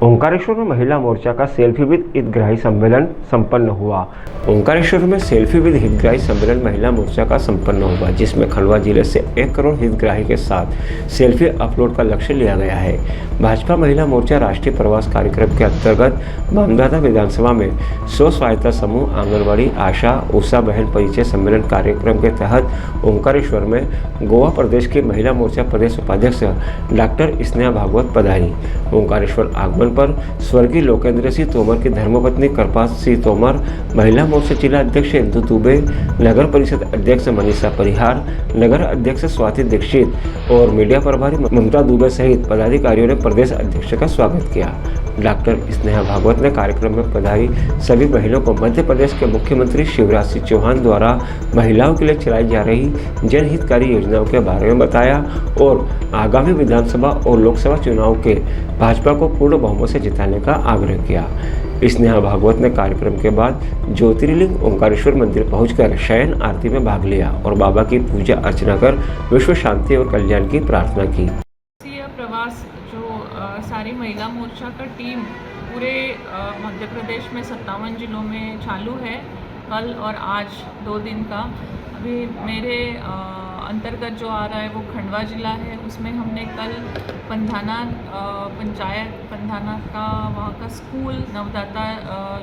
ओंकारेश्वर में महिला मोर्चा का सेल्फी विद हितग्राही सम्मेलन संपन्न हुआ। ओंकारेश्वर में सेल्फी विद हितग्राही सम्मेलन महिला मोर्चा का संपन्न हुआ, जिसमें खंडवा जिले से 1 करोड़ हितग्राही के साथ सेल्फी अपलोड का लक्ष्य लिया गया है। भाजपा महिला मोर्चा राष्ट्रीय प्रवास कार्यक्रम के अंतर्गत मामदाता विधानसभा में स्व सहायता समूह, आंगनबाड़ी, आशा, उषा बहन परिचय सम्मेलन कार्यक्रम के तहत ओंकारेश्वर में गोवा प्रदेश की महिला मोर्चा प्रदेश उपाध्यक्ष डॉक्टर स्नेहा भागवत पधारी। ओंकारेश्वर आगमन पर स्वर्गीय लोकेंद्र सिंह तोमर की धर्मपत्नी कृपाल सिंह तोमर, महिला मोर्चा जिला अध्यक्ष इंदु दुबे, नगर परिषद अध्यक्ष मनीषा परिहार, नगर अध्यक्ष स्वाति दीक्षित और मीडिया प्रभारी ममता दुबे सहित पदाधिकारियों ने प्रदेश अध्यक्ष का स्वागत किया। डॉक्टर स्नेहा भागवत ने कार्यक्रम में पधारी सभी महिलाओं को मध्य प्रदेश के मुख्यमंत्री शिवराज सिंह चौहान द्वारा महिलाओं के लिए चलाई जा रही जनहितकारी योजनाओं के बारे में बताया और आगामी विधानसभा और लोकसभा चुनाव के भाजपा को पूर्ण बहुमत से जिताने का आग्रह किया। स्नेहा भागवत ने कार्यक्रम के बाद ज्योतिर्लिंग ओंकारेश्वर मंदिर पहुंचकर शयन आरती में भाग लिया और बाबा की पूजा अर्चना कर विश्व शांति और कल्याण की प्रार्थना की। प्रवास जो सारी महिला मोर्चा का टीम पूरे मध्य प्रदेश में 57 जिलों में चालू है। कल और आज 2 दिन का। अभी मेरे अंतर्गत जो आ रहा है वो खंडवा जिला है। उसमें हमने कल पंधाना पंचायत, पंधाना का वहाँ का स्कूल, नवदाता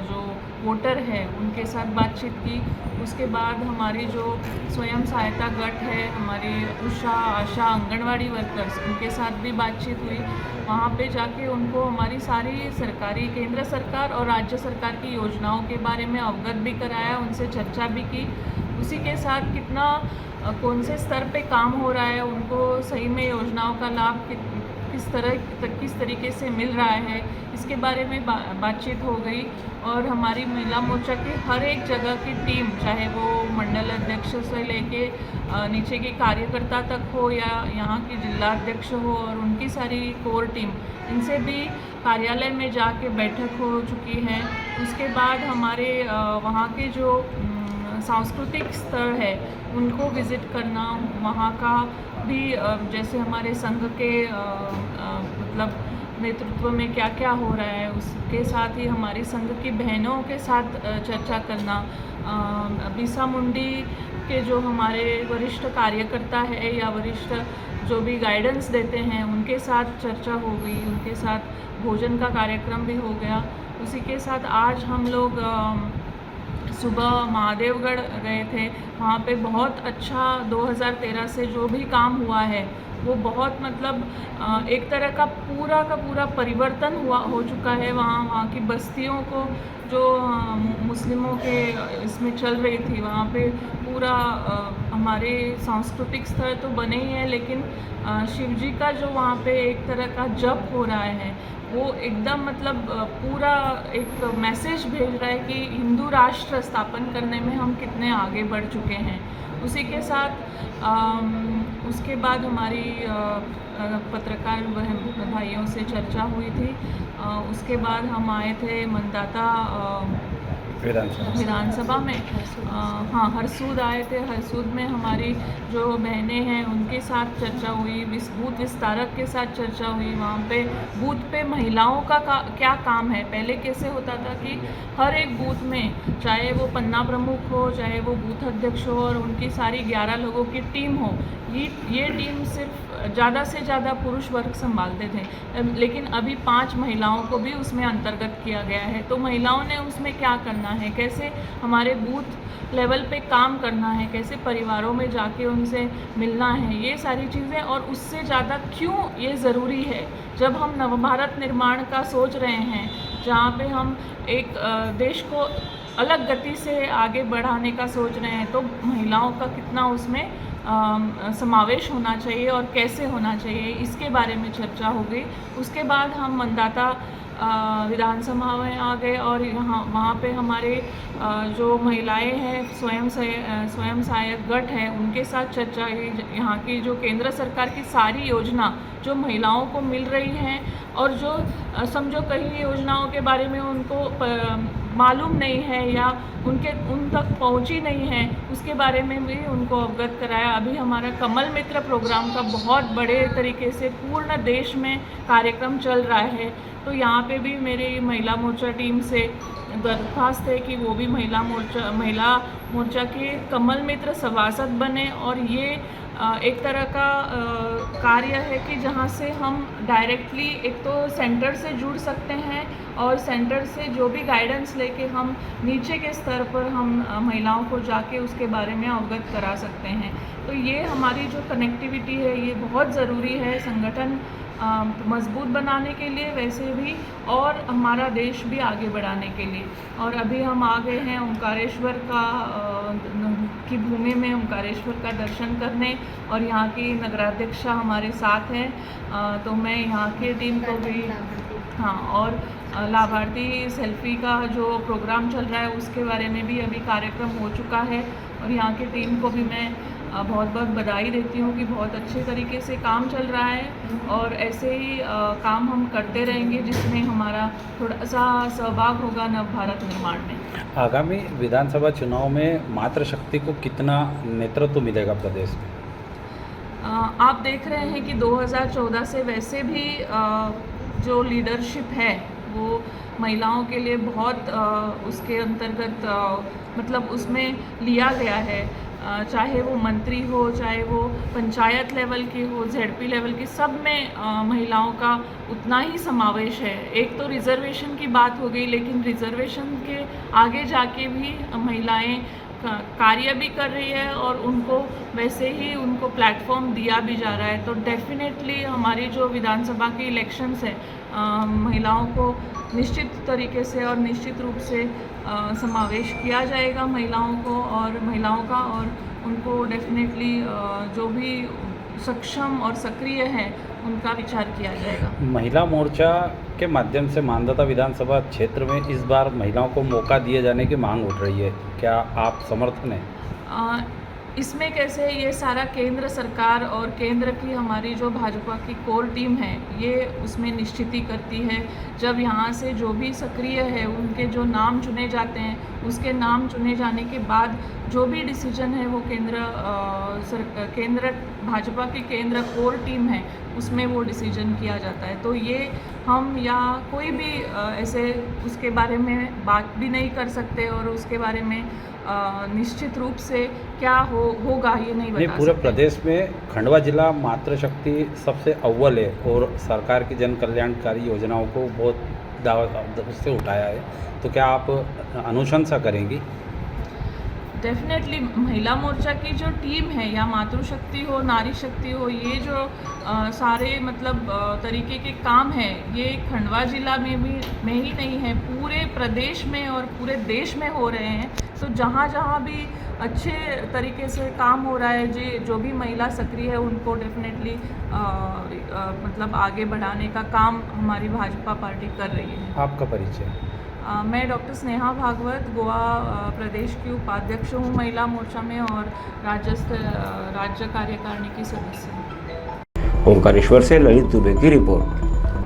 जो वोटर है उनके साथ बातचीत की। उसके बाद हमारी जो स्वयं सहायता गट है, हमारी उषा, आशा, आंगनवाड़ी वर्कर्स, उनके साथ भी बातचीत हुई। वहाँ पे जाके उनको हमारी सारी सरकारी, केंद्र सरकार और राज्य सरकार की योजनाओं के बारे में अवगत भी कराया, उनसे चर्चा भी की। उसी के साथ कितना कौन से स्तर पे काम हो रहा है, उनको सही में योजनाओं का लाभ किस तरीके से मिल रहा है, इसके बारे में बातचीत हो गई। और हमारी महिला मोर्चा की हर एक जगह की टीम, चाहे वो मंडल अध्यक्ष से लेके नीचे के कार्यकर्ता तक हो या यहाँ की जिला अध्यक्ष हो, और उनकी सारी कोर टीम, इनसे भी कार्यालय में जाके बैठक हो चुकी है। उसके बाद हमारे वहाँ के जो सांस्कृतिक स्थल है उनको विज़िट करना, वहाँ का भी जैसे हमारे संघ के मतलब नेतृत्व में क्या क्या हो रहा है, उसके साथ ही हमारी संघ की बहनों के साथ चर्चा करना। बिरसा मुंडी के जो हमारे वरिष्ठ कार्यकर्ता है या वरिष्ठ जो भी गाइडेंस देते हैं उनके साथ चर्चा हो गई, उनके साथ भोजन का कार्यक्रम भी हो गया। उसी के साथ आज हम लोग सुबह महादेवगढ़ गए थे। वहाँ पे बहुत अच्छा 2013 से जो भी काम हुआ है वो बहुत मतलब एक तरह का पूरा परिवर्तन हो चुका है। वहाँ की बस्तियों को जो मुस्लिमों के इसमें चल रही थी, वहाँ पे पूरा हमारे सांस्कृतिक स्थल तो बने ही हैं, लेकिन शिवजी का जो वहाँ पे एक तरह का जप हो रहा है वो एकदम मतलब पूरा एक मैसेज भेज रहा है कि हिंदू राष्ट्र स्थापन करने में हम कितने आगे बढ़ चुके हैं। उसी के साथ उसके बाद हमारी पत्रकार भाइयों से चर्चा हुई थी। उसके बाद हम आए थे मंदाता विधानसभा में, हाँ हरसूद आए थे। हरसूद में हमारी जो बहनें हैं उनके साथ चर्चा हुई, बूथ विस्तारक के साथ चर्चा हुई। वहाँ पे बूथ पे महिलाओं का क्या काम है। पहले कैसे होता था कि हर एक बूथ में, चाहे वो पन्ना प्रमुख हो, चाहे वो बूथ अध्यक्ष हो, और उनकी सारी 11 लोगों की टीम हो, ये टीम सिर्फ ज़्यादा से ज़्यादा पुरुष वर्ग संभालते थे, लेकिन अभी 5 महिलाओं को भी उसमें अंतर्गत किया गया है। तो महिलाओं ने उसमें क्या करना है, कैसे हमारे बूथ लेवल पे काम करना है, कैसे परिवारों में जाके उनसे मिलना है, ये सारी चीज़ें। और उससे ज़्यादा क्यों ये ज़रूरी है, जब हम नवभारत निर्माण का सोच रहे हैं, जहाँ पे हम एक देश को अलग गति से आगे बढ़ाने का सोच रहे हैं, तो महिलाओं का कितना उसमें समावेश होना चाहिए और कैसे होना चाहिए, इसके बारे में चर्चा हो गई। उसके बाद हम मंदाता विधानसभा में आ गए और वहाँ पे हमारे जो महिलाएं हैं, स्वयं सहायक गट है, उनके साथ चर्चा हुई। यहाँ की जो केंद्र सरकार की सारी योजना जो महिलाओं को मिल रही हैं, और जो समझो कई योजनाओं के बारे में उनको मालूम नहीं है या उन तक पहुंची नहीं है, उसके बारे में भी उनको अवगत कराया। अभी हमारा कमल मित्र प्रोग्राम का बहुत बड़े तरीके से पूर्ण देश में कार्यक्रम चल रहा है। तो यहाँ पे भी मेरी महिला मोर्चा टीम से दरख्वास्त है कि वो भी महिला मोर्चा के कमल मित्र सभासद बने। और ये एक तरह का कार्य है कि जहाँ से हम डायरेक्टली एक तो सेंटर से जुड़ सकते हैं और सेंटर से जो भी गाइडेंस लेके हम नीचे के स्तर पर हम महिलाओं को जाके उसके बारे में अवगत करा सकते हैं। तो ये हमारी जो कनेक्टिविटी है ये बहुत ज़रूरी है संगठन मजबूत बनाने के लिए वैसे भी, और हमारा देश भी आगे बढ़ाने के लिए। और अभी हम आ गए हैं ओंकारेश्वर की भूमि में ओंकारेश्वर का दर्शन करने, और यहाँ की नगराध्यक्षा हमारे साथ हैं। तो मैं यहाँ की टीम को भी और लाभार्थी सेल्फी का जो प्रोग्राम चल रहा है उसके बारे में भी अभी कार्यक्रम हो चुका है, और यहाँ की टीम को भी मैं बहुत बहुत बधाई देती हूँ कि बहुत अच्छे तरीके से काम चल रहा है, और ऐसे ही काम हम करते रहेंगे जिसमें हमारा थोड़ा सा सहभाग होगा नव भारत निर्माण में। आगामी विधानसभा चुनाव में मातृशक्ति को कितना नेतृत्व मिलेगा प्रदेश में? आप देख रहे हैं कि 2014 से वैसे भी जो लीडरशिप है वो महिलाओं के लिए बहुत उसके अंतर्गत मतलब उसमें लिया गया है। चाहे वो मंत्री हो, चाहे वो पंचायत लेवल की हो, ZP लेवल की, सब में महिलाओं का उतना ही समावेश है। एक तो रिजर्वेशन की बात हो गई, लेकिन रिजर्वेशन के आगे जाके भी महिलाएं कार्य भी कर रही है और उनको वैसे ही उनको प्लेटफॉर्म दिया भी जा रहा है। तो डेफिनेटली हमारी जो विधानसभा के इलेक्शंस है महिलाओं को निश्चित तरीके से और निश्चित रूप से समावेश किया जाएगा महिलाओं का, और उनको डेफिनेटली जो भी सक्षम और सक्रिय है उनका विचार किया जाएगा। महिला मोर्चा के माध्यम से मानदाता विधानसभा क्षेत्र में इस बार महिलाओं को मौका दिए जाने की मांग उठ रही है, क्या आप समर्थन हैं? इसमें कैसे ये सारा केंद्र सरकार और केंद्र की हमारी जो भाजपा की कोर टीम है ये उसमें निश्चित ही करती है। जब यहाँ से जो भी सक्रिय है उनके जो नाम चुने जाते हैं, उसके नाम चुने जाने के बाद जो भी डिसीजन है वो केंद्र भाजपा की केंद्र कोर टीम है उसमें वो डिसीजन किया जाता है। तो ये हम या कोई भी ऐसे उसके बारे में बात भी नहीं कर सकते, और उसके बारे में निश्चित रूप से क्या होगा ये नहीं बता सकते। पूरे प्रदेश में खंडवा जिला मातृशक्ति सबसे अव्वल है और सरकार की जन कल्याणकारी योजनाओं को बहुत दावा से उठाया है, तो क्या आप अनुशंसा करेंगी? डेफिनेटली महिला मोर्चा की जो टीम है, या मातृशक्ति हो, नारी शक्ति हो, ये जो सारे मतलब तरीके के काम है ये खंडवा जिला में ही नहीं है, पूरे प्रदेश में और पूरे देश में हो रहे हैं। तो जहाँ जहाँ भी अच्छे तरीके से काम हो रहा है, जो भी महिला सक्रिय है उनको डेफिनेटली मतलब आगे बढ़ाने का काम हमारी भाजपा पार्टी कर रही है। आपका परिचय? मैं डॉक्टर स्नेहा भागवत गोवा प्रदेश की उपाध्यक्ष हूँ महिला मोर्चा में, और राज्य कार्यकारिणी की सदस्य हूँ। ओंकारेश्वर से ललित दुबे की रिपोर्ट।